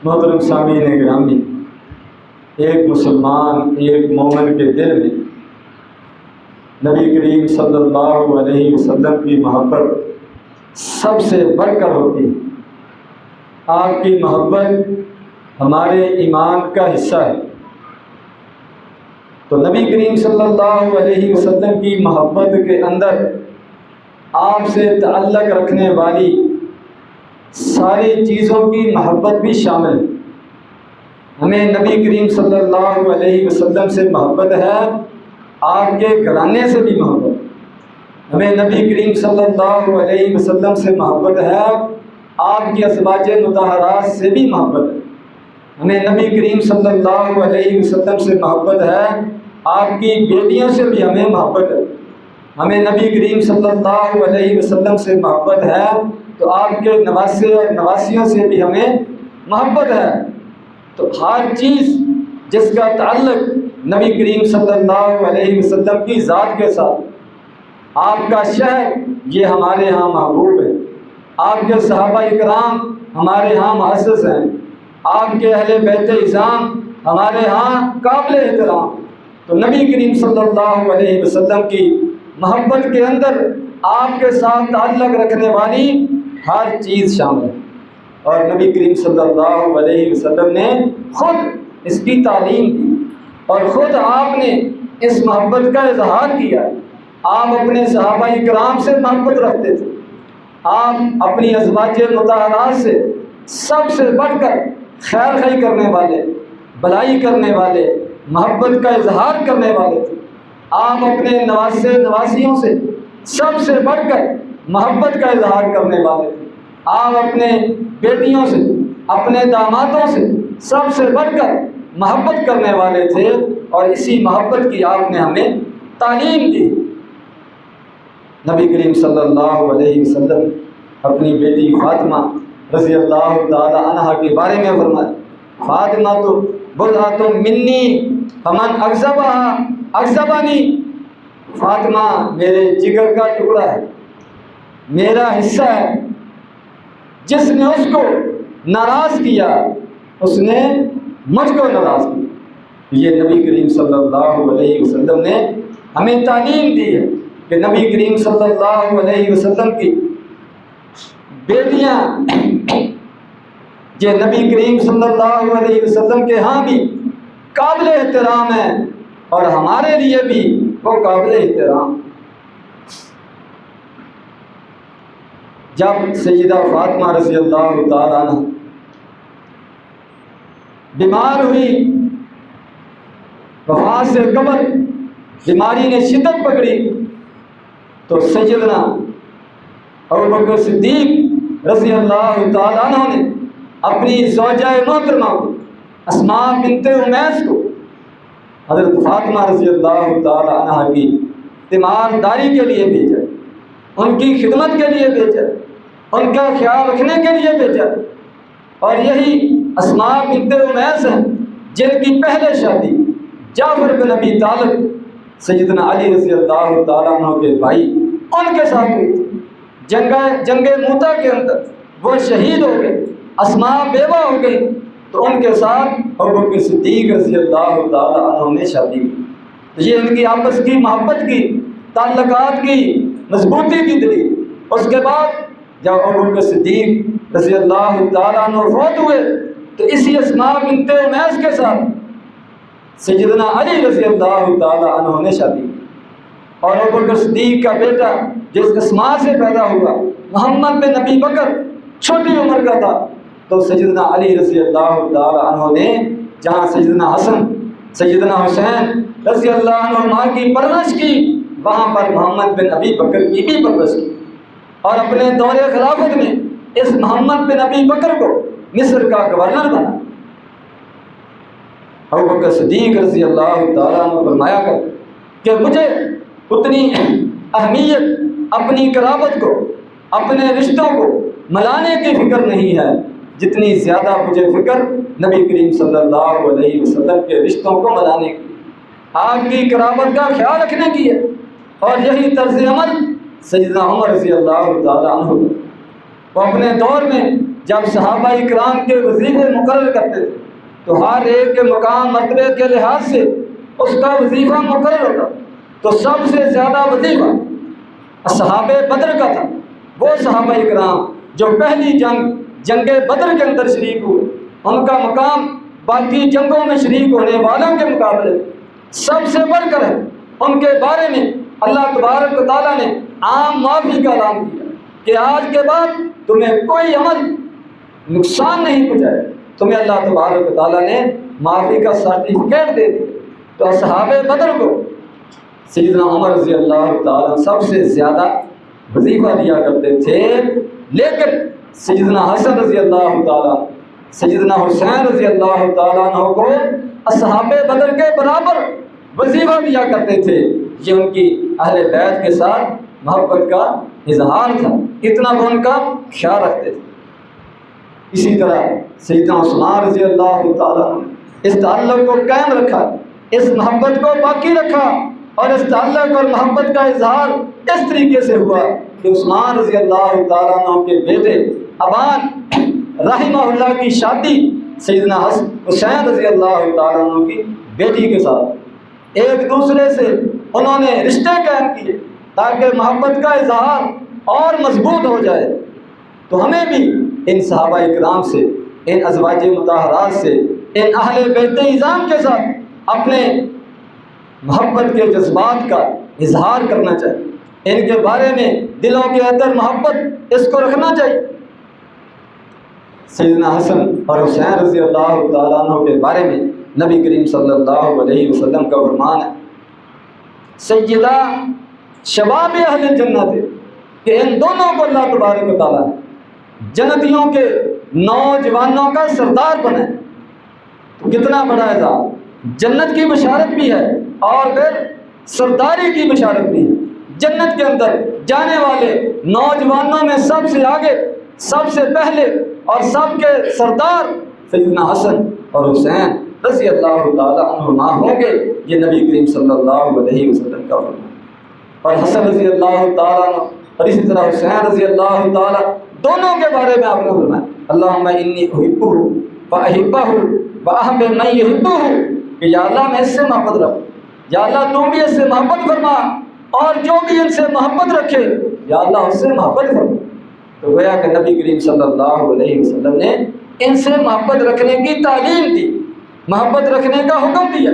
محترم سامعین گرامی، ایک مسلمان، ایک مومن کے دل میں نبی کریم صلی اللہ علیہ وسلم کی محبت سب سے بڑھ کر ہوتی ہے۔ آپ کی محبت ہمارے ایمان کا حصہ ہے۔ تو نبی کریم صلی اللہ علیہ وسلم کی محبت کے اندر آپ سے تعلق رکھنے والی ساری چیزوں کی محبت بھی شامل ہے۔ ہمیں نبی کریم صلی اللہ علیہ وسلم سے محبت ہے، آپ کے گھرانے سے بھی محبت۔ ہمیں نبی کریم صلی اللہ علیہ وسلم سے محبت ہے، آپ کی ازواج مطہرات سے بھی محبت ہے۔ ہمیں نبی کریم صلی اللہ علیہ وسلم سے محبت ہے، آپ کی بیٹیوں سے بھی ہمیں محبت ہے۔ ہمیں نبی کریم صلی اللہ علیہ وسلم سے محبت ہے تو آپ کے نواسے اور نواسیوں سے بھی ہمیں محبت ہے۔ تو ہر چیز جس کا تعلق نبی کریم صلی اللہ علیہ وسلم کی ذات کے ساتھ، آپ کا شہر یہ ہمارے ہاں محبوب ہے، آپ کے صحابہ اکرام ہمارے ہاں معزز ہیں، آپ کے اہل بیت عظام ہمارے ہاں قابل احترام۔ تو نبی کریم صلی اللہ علیہ وسلم کی محبت کے اندر آپ کے ساتھ تعلق رکھنے والی ہر چیز شامل ہے، اور نبی کریم صلی اللہ علیہ وسلم نے خود اس کی تعلیم دی اور خود آپ نے اس محبت کا اظہار کیا۔ آپ اپنے صحابہ اکرام سے محبت رکھتے تھے، آپ اپنی ازواج مطہرات سے سب سے بڑھ کر خیر خواہی کرنے والے، بھلائی کرنے والے، محبت کا اظہار کرنے والے تھے۔ آپ اپنے نواسے نواسیوں سے سب سے بڑھ کر محبت کا اظہار کرنے والے تھے۔ آپ اپنے بیٹیوں سے، اپنے دامادوں سے سب سے بڑھ کر محبت کرنے والے تھے، اور اسی محبت کی آپ نے ہمیں تعلیم دی۔ نبی کریم صلی اللہ علیہ وسلم اپنی بیٹی فاطمہ رضی اللہ تعالی عنہا کے بارے میں فرمایا، فاطمہ تو بضعۃ منی فمن اغضبنی، فاطمہ میرے جگر کا ٹکڑا ہے، میرا حصہ ہے، جس نے اس کو ناراض کیا اس نے مجھ کو ناراض کیا۔ یہ نبی کریم صلی اللہ علیہ وسلم نے ہمیں تعلیم دی ہے کہ نبی کریم صلی اللہ علیہ وسلم کی بیٹیاں یہ نبی کریم صلی اللہ علیہ وسلم کے ہاں بھی قابل احترام ہیں، اور ہمارے لیے بھی وہ قابل احترام۔ جب سیدہ فاطمہ رضی اللہ تعالیٰ عنہ بیمار ہوئی، وفات سے قبل بیماری نے شدت پکڑی، تو سیدنا ابوبکر صدیق رضی اللہ تعالیٰ عنہ نے اپنی زوجہ محترمہ اسماء بنت امیس کو حضرت فاطمہ رضی اللہ تعالی عنہ کی تیمارداری کے لیے بھیجا، ان کی خدمت کے لیے بھیجا، ان کا خیال رکھنے کے لیے بھیجا۔ اور یہی اسماء بنت امیس ہیں جن کی پہلے شادی جعفر بن ابی طالب سیدنا علی رضی اللہ تعالیٰ عنہ کے بھائی ان کے ساتھ ہوئی تھی۔ جنگ موتا کے اندر وہ شہید ہو گئے، اسماء بیوہ ہو گئی، تو ان کے ساتھ ابوبکر صدیق رضی اللہ تعالیٰ عنہ نے شادی کی۔ تو یہ ان کی آپس کی محبت کی، تعلقات کی مضبوطی کی دلیل۔ اس کے بعد جب ابوبکر صدیق رضی اللہ تعالیٰ عنہ فوت ہوئے تو اسی اسماء بنت امیس کے ساتھ سیدنا علی رضی اللہ تعالیٰ عنہ نے شادی کی، اور ابوبکر صدیق کا بیٹا جس اسماء سے پیدا ہوا محمد بن ابی بکر چھوٹی عمر کا تھا، تو سیدنا علی رضی اللہ تعالیٰ عنہ نے جہاں سیدنا حسن سیدنا حسین رضی اللہ عنہ کی پرورش کی، وہاں پر محمد بن ابی بکر کی بھی پرورش کی، اور اپنے دور خلافت میں اس محمد بن ابی بکر کو مصر کا گورنر بنا۔ ابوبکر صدیق رضی اللہ تعالیٰ عنہ فرمایا کر کہ مجھے اتنی اہمیت اپنی قرابت کو، اپنے رشتوں کو ملانے کی فکر نہیں ہے جتنی زیادہ مجھے فکر نبی کریم صلی اللہ علیہ وسلم کے رشتوں کو ملانے کی، آپ کی قرابت کا خیال رکھنے کی ہے۔ اور یہی طرز عمل سیدنا عمر رضی اللہ تعالیٰ عنہ وہ اپنے دور میں جب صحابہ اکرام کے وظیفے مقرر کرتے تھے تو ہر ایک کے مقام مرتبے کے لحاظ سے اس کا وظیفہ مقرر ہوتا، تو سب سے زیادہ وظیفہ اصحاب بدر کا تھا۔ وہ صحابہ اکرام جو پہلی جنگ بدر کے اندر شریک ہوئے، ان کا مقام باقی جنگوں میں شریک ہونے والوں کے مقابلے سب سے بڑھ کر ہے۔ ان کے بارے میں اللہ تبارک و تعالیٰ نے عام معافی کا اعلان کیا کہ آج کے بعد تمہیں کوئی عمل نقصان نہیں پہنچائے، تمہیں اللہ تبارک و تعالیٰ نے معافی کا سرٹیفکیٹ دے دیا۔ تو اصحاب بدر کو سیدنا عمر رضی اللہ تعالیٰ سب سے زیادہ وظیفہ دیا کرتے تھے، لیکن سیدنا حسن رضی اللہ تعالیٰ، سیدنا حسین رضی اللہ تعالیٰ عنہ کو اصحاب بدر کے برابر وظیفہ دیا کرتے تھے۔ یہ ان کی اہل بیت کے ساتھ محبت کا اظہار تھا، اتنا وہ ان کا خیال رکھتے تھے۔ اسی طرح سیدنا عثمان رضی اللہ تعالیٰ نے اس تعلق کو قائم رکھا، اس محبت کو باقی رکھا، اور اس تعلق اور محبت کا اظہار اس طریقے سے ہوا کہ عثمان رضی اللہ تعالیٰ عنہ کے بیٹے ابان رحمہ اللہ کی شادی سیدنا حسین رضی اللہ تعالیٰ عنہ کی بیٹی کے ساتھ ایک دوسرے سے انہوں نے رشتے قائم کیے تاکہ محبت کا اظہار اور مضبوط ہو جائے۔ تو ہمیں بھی ان صحابہ اکرام سے، ان ازواج مطہرات سے، ان اہل بیت اعظام کے ساتھ اپنے محبت کے جذبات کا اظہار کرنا چاہیے، ان کے بارے میں دلوں کے اندر محبت اس کو رکھنا چاہیے۔ سیدنا حسن اور حسین رضی اللہ تعالیٰ عنہ کے بارے میں نبی کریم صلی اللہ علیہ وسلم کا فرمان ہے، سیدہ شباب اہل جنت ہے، کہ ان دونوں کو اللہ تبارک و تعالیٰ نے جنتیوں کے نوجوانوں کا سردار بنائے۔ تو کتنا بڑا اعزاز، جنت کی بشارت بھی ہے اور پھر سرداری کی بشارت بھی ہے۔ جنت کے اندر جانے والے نوجوانوں میں سب سے آگے، سب سے پہلے اور سب کے سردار سیدنا حسن اور حسین رضی اللہ تعالیٰ عنہما ہوں گے، یہ نبی کریم صلی اللہ علیہ وسلم کا فرمان۔ اور حسن رضی اللہ تعالیٰ عنہ اور اسی طرح حسین رضی اللہ تعالیٰ دونوں کے بارے میں آپ نے فرمایا، اللہم انی احبہ واحبہ واحب من یحبہ، کہ یا اللہ میں اس سے محبت رکھوں، یا اللہ تو بھی اس سے محبت فرما، اور جو بھی ان سے محبت رکھے یا اللہ اس سے محبت فرما۔ تو گویا کہ نبی کریم صلی اللہ علیہ وسلم نے ان سے محبت رکھنے کی تعلیم دی، محبت رکھنے کا حکم دیا۔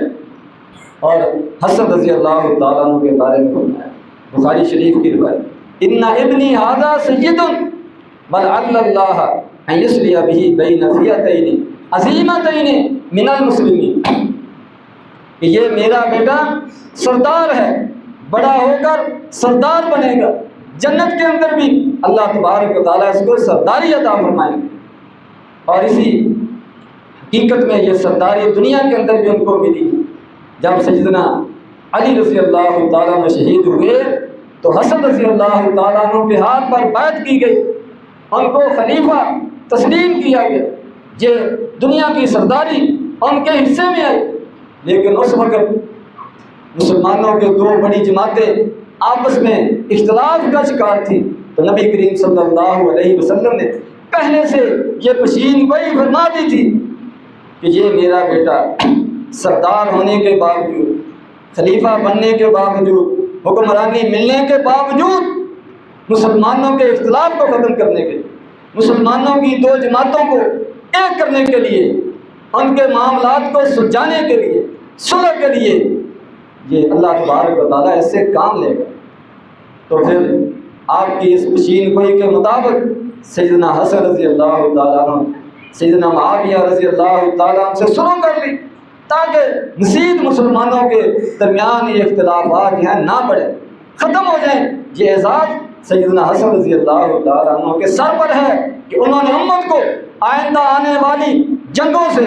اور حسن رضی اللہ تعالیٰ عنہ کے بارے میں فرمایا، بخاری شریف کی روایت، ان ابنی ھذا سید ولعل اللہ ان یصلی بہ بین فئتین عظیمتین من المسلمین، کہ یہ میرا بیٹا سردار ہے، بڑا ہو کر سردار بنے گا، جنت کے اندر بھی اللہ تبارک و تعالیٰ اس کو سرداری عطا فرمائیں گے۔ اور اسی حقیقت میں یہ سرداری دنیا کے اندر بھی ان کو ملی۔ جب سیدنا علی رضی اللہ تعالیٰ عنہ شہید ہوئے تو حسن رضی اللہ تعالیٰ عنہ کے ہاتھ پر بیعت کی گئی، ان کو خلیفہ تسلیم کیا گیا، یہ دنیا کی سرداری ان کے حصے میں آئی۔ لیکن اس وقت مسلمانوں کے دو بڑی جماعتیں آپس میں اختلاف کا شکار تھی، تو نبی کریم صلی اللہ علیہ وسلم نے پہلے سے یہ پیشین گوئی فرما دی تھی کہ یہ میرا بیٹا سردار ہونے کے باوجود، خلیفہ بننے کے باوجود، حکمرانی ملنے کے باوجود، مسلمانوں کے اختلاف کو ختم کرنے کے لیے، مسلمانوں کی دو جماعتوں کو ایک کرنے کے لیے، ان کے معاملات کو سلجھانے کے لیے، صلح کے لیے، یہ اللہ تبارک و تعالیٰ اس سے کام لے گا۔ تو پھر آپ کی اس پیشین گوئی کے مطابق سیدنا حسن رضی اللہ تعالیٰ عنہ سیدنا معاویہ رضی اللہ تعالیٰ عنہ سے شروع کر لی، تاکہ مزید مسلمانوں کے درمیان یہ اختلافات ہیں نہ بڑھے، ختم ہو جائیں۔ یہ اعزاز سیدنا حسن رضی اللہ تعالیٰ عنہ کے سر پر ہے کہ انہوں نے امت کو آئندہ آنے والی جنگوں سے،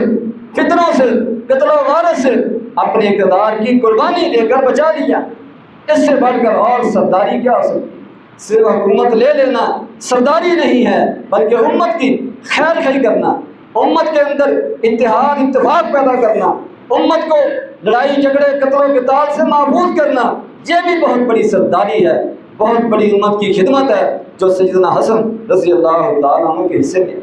فتنوں سے، قتل و غارت سے اپنے اقتدار کی قربانی دے کر بچا لیا۔ اس سے بڑھ کر اور سرداری کیا ہو سکتی؟ صرف حکومت لے لینا سرداری نہیں ہے، بلکہ امت کی خیر خواہی کرنا، امت کے اندر اتحاد اتفاق پیدا کرنا، امت کو لڑائی جھگڑے قتل و قتال سے محفوظ کرنا، یہ بھی بہت بڑی سرداری ہے، بہت بڑی امت کی خدمت ہے جو سیدنا حسن رضی اللہ تعالیٰ عنہ کے حصے میں۔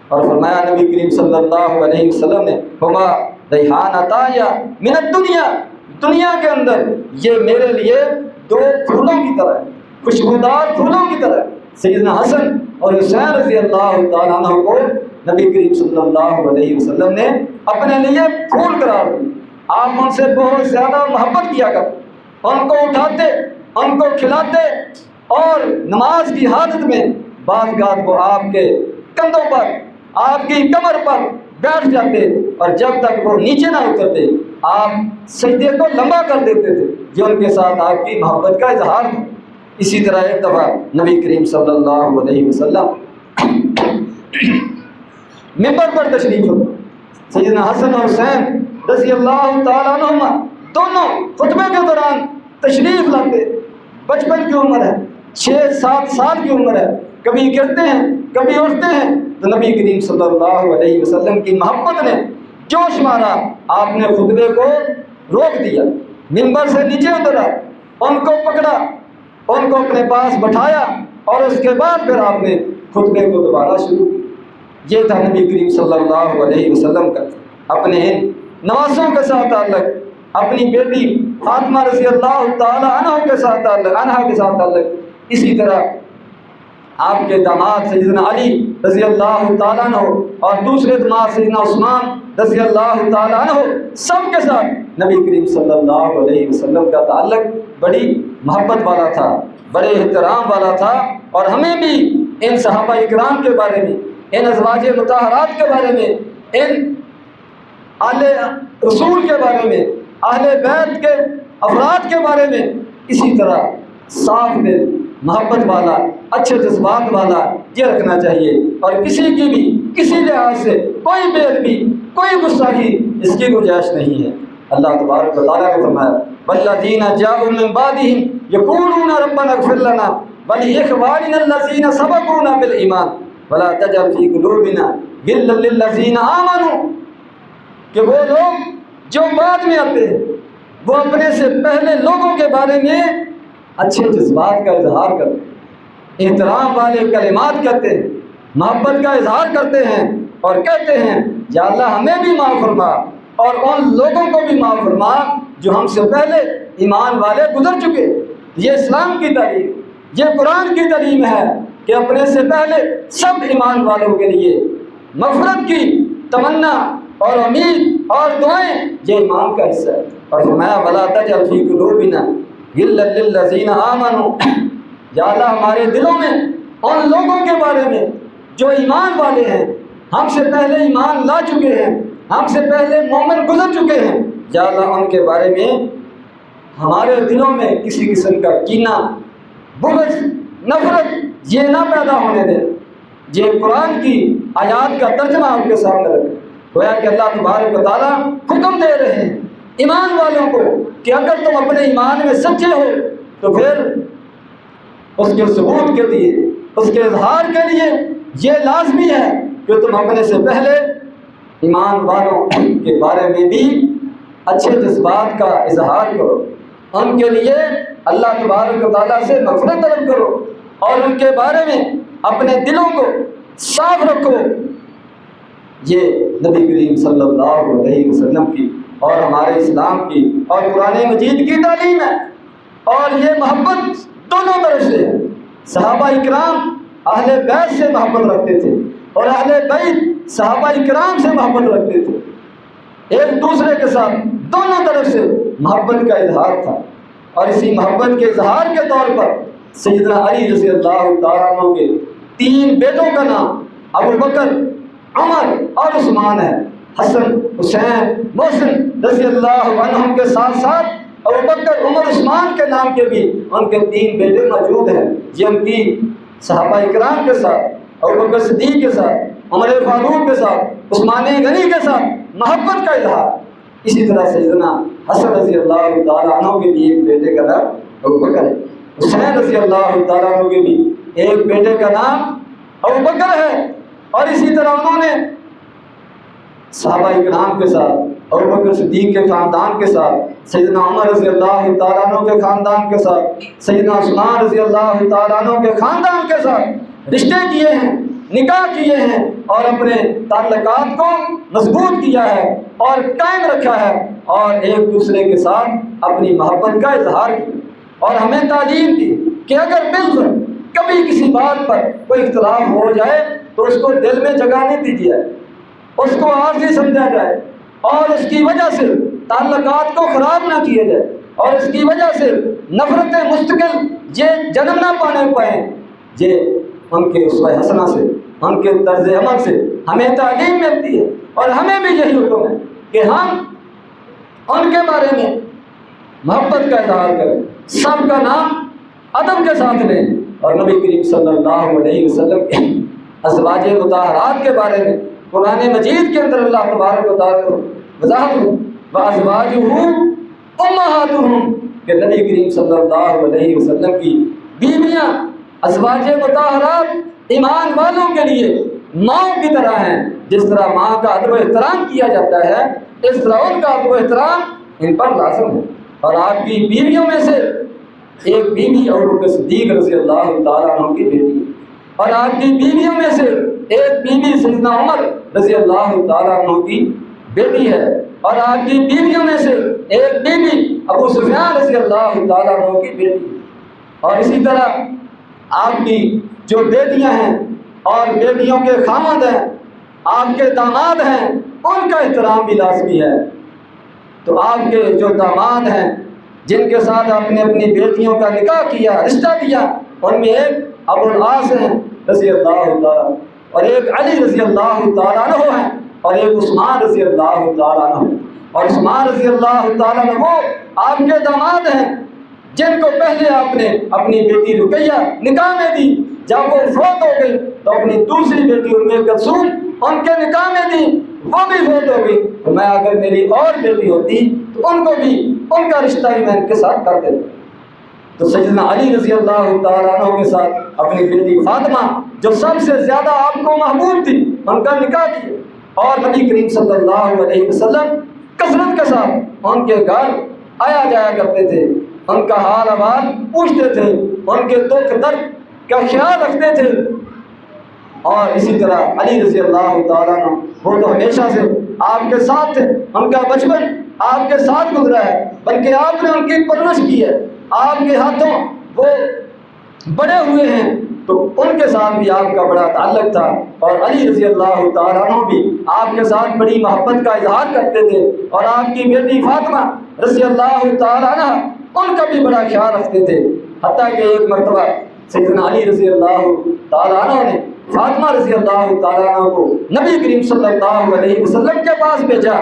اور فرمایا نبی کریم صلی اللہ علیہ وسلم نے ہما ریحانتایا من الدنیا، دنیا کے اندر یہ میرے لیے دو پھولوں کی طرح، خوشبودار پھولوں کی طرح۔ سیدنا حسن اور حسین رضی اللہ تعالیٰ عنہ کو نبی کریم صلی اللہ علیہ وسلم نے اپنے لیے پھول قرار دیا۔ آپ ان سے بہت زیادہ محبت کیا کرتے، ان کو اٹھاتے، ان کو کھلاتے، اور نماز کی حالت میں بعض اوقات وہ آپ کے کندھوں پر، آپ کی کمر پر بیٹھ جاتے، اور جب تک وہ نیچے نہ اترتے آپ سجدے کو لمبا کر دیتے تھے۔ یہ ان کے ساتھ آپ کی محبت کا اظہار تھا۔ اسی طرح ایک دفعہ نبی کریم صلی اللہ علیہ وسلم منبر پر تشریف لے، سیدنا حسن اور حسین رضی اللہ تعالیٰ عنہما دونوں خطبے کے دوران تشریف لاتے۔ بچپن کی عمر ہے، 6-7 سال کی عمر ہے، کبھی گرتے ہیں کبھی اٹھتے ہیں، تو نبی کریم صلی اللہ علیہ وسلم کی محبت نے جوش مارا، آپ نے خطبے کو روک دیا، منبر سے نیچے اترا، ان کو پکڑا، ان کو اپنے پاس بٹھایا، اور اس کے بعد پھر آپ نے خطبے کو دوبارہ شروع کیا۔ یہ تھا نبی کریم صلی اللہ علیہ وسلم کا اپنے ان نوازوں کے ساتھ تعلق، اپنی بیٹی فاطمہ رضی اللہ تعالی عنہ کے ساتھ تعلق۔ اسی طرح آپ کے داماد سیدنا علی رضی اللہ تعالیٰ عنہ اور دوسرے داماد سیدنا عثمان رضی اللہ تعالیٰ عنہ، سب کے ساتھ نبی کریم صلی اللہ علیہ وسلم کا تعلق بڑی محبت والا تھا، بڑے احترام والا تھا۔ اور ہمیں بھی ان صحابہ اکرام کے بارے میں، ان ازواج مطہرات کے بارے میں، ان اہل رسول کے بارے میں، اہل بیت کے افراد کے بارے میں اسی طرح صاف دل، محبت والا، اچھے جذبات والا یہ رکھنا چاہیے، اور کسی کی بھی کسی لحاظ سے کوئی بے ادبی، کوئی گستاخی اس کی گنجائش نہیں ہے۔ اللہ تبارک و تعالیٰ نے فرمایا والذین جاءوا من بعدہم یقولون ربنا اغفر لنا ولإخواننا الذین سبقونا بالایمان ولا تجعل فی قلوبنا غلا للذین آمنوا، کہ وہ لوگ جو بعد میں آتے ہیں وہ اپنے سے پہلے لوگوں کے بارے میں اچھے جذبات کا اظہار کرتے ہیں، احترام والے کلمات کہتے ہیں، محبت کا اظہار کرتے ہیں، اور کہتے ہیں یا اللہ ہمیں بھی معاف فرما اور ان لوگوں کو بھی معاف فرما جو ہم سے پہلے ایمان والے گزر چکے۔ یہ اسلام کی تعلیم، یہ قرآن کی تعلیم ہے کہ اپنے سے پہلے سب ایمان والوں کے لیے مغفرت کی تمنا اور امید اور دعائیں یہ ایمان کا حصہ ہے۔ اور فرمایا ولا تجعل فی قلوبنا غلا للذین آمنوا، یا اللہ ہمارے دلوں میں ان لوگوں کے بارے میں جو ایمان والے ہیں، ہم سے پہلے ایمان لا چکے ہیں، ہم سے پہلے مومن گزر چکے ہیں، یا اللہ ان کے بارے میں ہمارے دلوں میں کسی قسم کا کینہ، بغض، نفرت یہ نہ پیدا ہونے دیں۔ یہ قرآن کی آیات کا ترجمہ آپ کے سامنے رکھیں، گویا کہ اللہ تبارک و تعالیٰ حکم دے رہے ہیں ایمان والوں کو کہ اگر تم اپنے ایمان میں سچے ہو تو پھر اس کے ثبوت کے لیے، اس کے اظہار کے لیے یہ لازمی ہے کہ تم اپنے سے پہلے ایمان والوں کے بارے میں بھی اچھے جذبات کا اظہار کرو، ان کے لیے اللہ تبارک و تعالیٰ سے مغفرت طلب کرو، اور ان کے بارے میں اپنے دلوں کو صاف رکھو۔ یہ نبی کریم صلی اللہ علیہ وسلم کی اور ہمارے اسلام کی اور قرآن مجید کی تعلیم ہے، اور یہ محبت دونوں طرف سے ہے۔ صحابہ اکرام اہل بیت سے محبت رکھتے تھے، اور اہل بیت صحابہ اکرام سے محبت رکھتے تھے، ایک دوسرے کے ساتھ دونوں طرف سے محبت کا اظہار تھا۔ اور اسی محبت کے اظہار کے طور پر سیدنا علی رضی اللہ تعالیٰ عنہ کے 3 بیٹوں کا نام ابو بکر، عمر اور عثمان ہے۔ حسن، حسین، محسن رضی اللہ عنہم کے ساتھ ساتھ ابو بکر، عمر، عثمان کے نام کے بھی ان کے 3 بیٹے موجود ہیں۔ یہ ان کی صحابہ اکرام کے ساتھ، ابو بکر صدیق کے ساتھ، عمر فاروق کے ساتھ، عثمان غنی کے ساتھ محبت کا اظہار۔ اسی طرح سیدنا حسن رضی اللہ تعالیٰ عنہ کے بھی ایک بیٹے کا نام ابو بکر ہے، حسین رضی اللہ تعالیٰ عنہ کے بھی ایک بیٹے کا نام ابو بکر ہے۔ اور اسی طرح انہوں نے صحابہ اکرام کے ساتھ، ابو بکر صدیق کے خاندان کے ساتھ، سیدنا عمر رضی اللہ تعالیٰ عنہ کے خاندان کے ساتھ، سیدنا عثمان رضی اللہ تعالیٰ عنہ کے خاندان کے ساتھ رشتے کیے ہیں، نکاح کیے ہیں اور اپنے تعلقات کو مضبوط کیا ہے اور قائم رکھا ہے اور ایک دوسرے کے ساتھ اپنی محبت کا اظہار کیا، اور ہمیں تعلیم دی کہ اگر بالفعل کبھی کسی بات پر کوئی اختلاف ہو جائے تو اس کو دل میں جگہ نہیں دیجیے، اس کو عارضی سمجھا جائے اور اس کی وجہ سے تعلقات کو خراب نہ کیے جائے اور اس کی وجہ سے نفرتیں مستقل یہ جنم نہ پانے پائیں۔ یہ ان کے اسوہ حسنہ سے، ان کے طرز عمل سے ہمیں تعلیم ملتی ہے، اور ہمیں بھی یہی حکم ہے کہ ہم ان کے بارے میں محبت کا اظہار کریں، سب کا نام ادب کے ساتھ لیں، اور نبی کریم صلی اللہ علیہ وسلم کے ازواج مطہرات کے بارے میں قرآن مجید کے اندر اللہ تبارک و تعالیٰ وضاحت وازواجہ امہاتہم کہ نبی کریم صلی اللہ علیہ وسلم کی بیویاں ازواج مطہرات ایمان والوں کے لیے ماں کی طرح ہیں۔ جس طرح ماں کا ادب و احترام کیا جاتا ہے اس طرح ان کا ادب و احترام ان پر لازم ہے۔ اور آپ کی بیویوں میں سے ایک بیوی ابوبکر صدیق رضی اللہ تعالیٰ عنہ کی بیٹی ہے، اور آپ کی بیویوں میں سے ایک بیوی سیدنا عمر رضی اللہ تعالیٰ عنہ کی بیٹی ہے، اور آپ کی بیویوں میں سے ایک بیوی ابو سفیان رضی اللہ تعالیٰ عنہ کی بیٹی ہے۔ اور اسی طرح آپ کی جو بیٹیاں ہیں اور بیٹیوں کے خامد ہیں، آپ کے داماد ہیں، ان کا احترام بھی لازمی ہے۔ تو آپ کے جو داماد ہیں جن کے ساتھ آپ نے اپنی بیٹیوں کا نکاح کیا، رشتہ دیا، ان میں ایک ابو العاص ہیں رضی اللہ تعالیٰ، اور ایک علی رضی اللہ تعالیٰ عنہ ہیں، اور ایک عثمان رضی اللہ تعالیٰ عنہ، اور عثمان رضی اللہ تعالیٰ عنہ وہ آپ کے داماد ہیں جن کو پہلے آپ نے اپنی بیٹی رقیہ نکاح میں دی، جب وہ فوت ہو گئی تو اپنی دوسری بیٹی ام کلثوم ان کے نکاح میں دی، وہ بھی فوت ہو گئی، تو میں اگر میری اور بیٹی ہوتی تو ان کو بھی ان کا رشتہ ہی میں ان کے ساتھ کر دیتا۔ تو سیدنا علی رضی اللہ تعالیٰ عنہ کے ساتھ اپنی بیٹی فاطمہ جو سب سے زیادہ آپ کو محبوب تھی ان کا نکاح کیا، اور نبی کریم صلی اللہ علیہ وسلم کثرت کے ساتھ ان کے گھر آیا جایا کرتے تھے، ان کا حال احوال پوچھتے تھے، ان کے دکھ درد کا خیال رکھتے تھے۔ اور اسی طرح علی رضی اللہ تعالیٰ عنہ وہ تو ہمیشہ سے آپ کے ساتھ تھے، ان کا بچپن آپ کے ساتھ گزرا ہے، بلکہ آپ نے ان کی پرورش کی ہے، آپ کے ہاتھوں وہ بڑے ہوئے ہیں، تو ان کے ساتھ بھی آپ کا بڑا تعلق تھا۔ اور علی رضی اللہ تعالیٰ عنہ بھی آپ کے ساتھ بڑی محبت کا اظہار کرتے تھے، اور آپ کی بیٹی فاطمہ رضی اللہ تعالیٰ عنہ ان کا بھی بڑا خیال رکھتے تھے، حتیٰ کہ ایک مرتبہ سیدنا علی رضی اللہ تعالیٰ عنہ نے فاطمہ رضی اللہ تعالیٰ عنہ کو نبی کریم صلی اللہ علیہ وسلم کے پاس بھیجا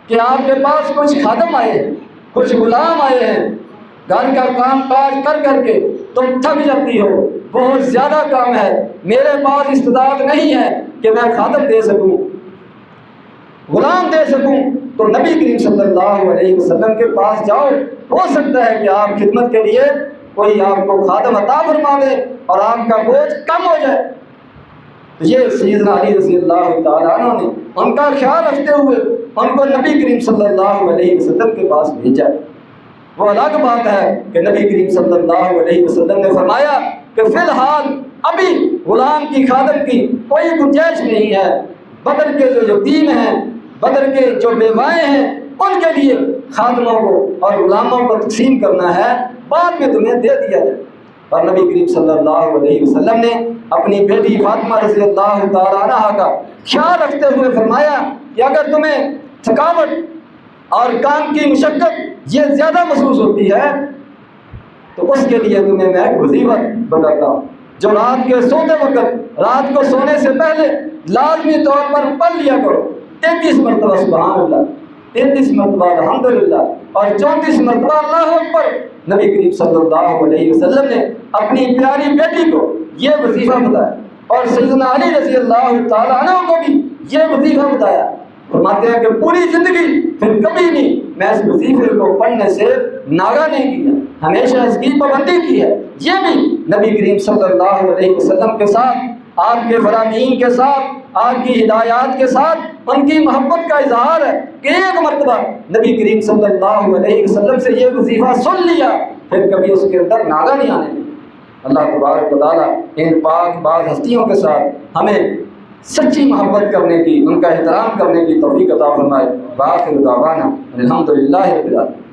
کہ آپ کے پاس کچھ خادم آئے ہیں، کچھ غلام آئے ہیں، گھر کا کام کاج کر کر کے تم تھک جاتی ہو، بہت زیادہ کام ہے، میرے پاس استطاعت نہیں ہے کہ میں خادم دے سکوں، غلام دے سکوں۔ تو نبی کریم صلی اللہ علیہ وسلم کے پاس جاؤ، ہو سکتا ہے کہ آپ خدمت کے لیے کوئی آپ کو خادم عطا فرما دے اور آپ کا بوجھ کم ہو جائے۔ تو یہ سیدنا علی رضی اللہ تعالیٰ عنہ نے ان کا خیال رکھتے ہوئے ان کو نبی کریم صلی اللہ علیہ وسلم کے پاس بھیجا۔ وہ الگ بات ہے کہ نبی کریم صلی اللہ علیہ وسلم نے فرمایا کہ فی الحال ابھی غلام کی خادم کی کوئی گنجائش نہیں ہے، بدر کے جو یتیم ہیں، بدر کے جو بیوائیں ہیں، ان کے لیے خادموں کو اور غلاموں کو تقسیم کرنا ہے، بعد میں تمہیں دے دیا جائے۔ اور نبی کریم صلی اللہ علیہ وسلم نے اپنی بیٹی فاطمہ رضی اللہ تعالیٰ عنہ کا خیال رکھتے ہوئے فرمایا کہ اگر تمہیں تھکاوٹ اور کام کی مشقت یہ زیادہ محسوس ہوتی ہے تو اس کے لیے تمہیں میں ایک وظیفہ بتاتا ہوں جو رات کے سوتے وقت، رات کو سونے سے پہلے لازمی طور پر پڑھ لیا کرو۔ 33 مرتبہ سبحان اللہ، 33 مرتبہ الحمدللہ، اور 34 مرتبہ اللہ اکبر۔ نبی کریم صلی اللہ علیہ وسلم نے اپنی پیاری بیٹی کو یہ وظیفہ بتایا، اور سیدنا علی رضی اللہ تعالیٰ عنہ کو بھی یہ وظیفہ بتایا۔ فرماتے ہیں کہ پوری زندگی پھر کبھی نہیں میں اس وظیفے کو پڑھنے سے ناگا نہیں کیا، ہمیشہ اس کی پابندی کی ہے۔ یہ بھی نبی کریم صلی اللہ علیہ وسلم کے ساتھ، آپ کے فرامین کے ساتھ، آپ کی ہدایات کے ساتھ ان کی محبت کا اظہار ہے کہ ایک مرتبہ نبی کریم صلی اللہ علیہ وسلم سے یہ وظیفہ سن لیا، پھر کبھی اس کے اندر ناگا نہیں آنے دیا۔ اللہ تبارک و تعالیٰ ان پاک باز ہستیوں کے ساتھ ہمیں سچی محبت کرنے کی، ان کا احترام کرنے کی توفیق عطا فرمائے۔ بآخر دعوانا الحمدللہ رب العالمین۔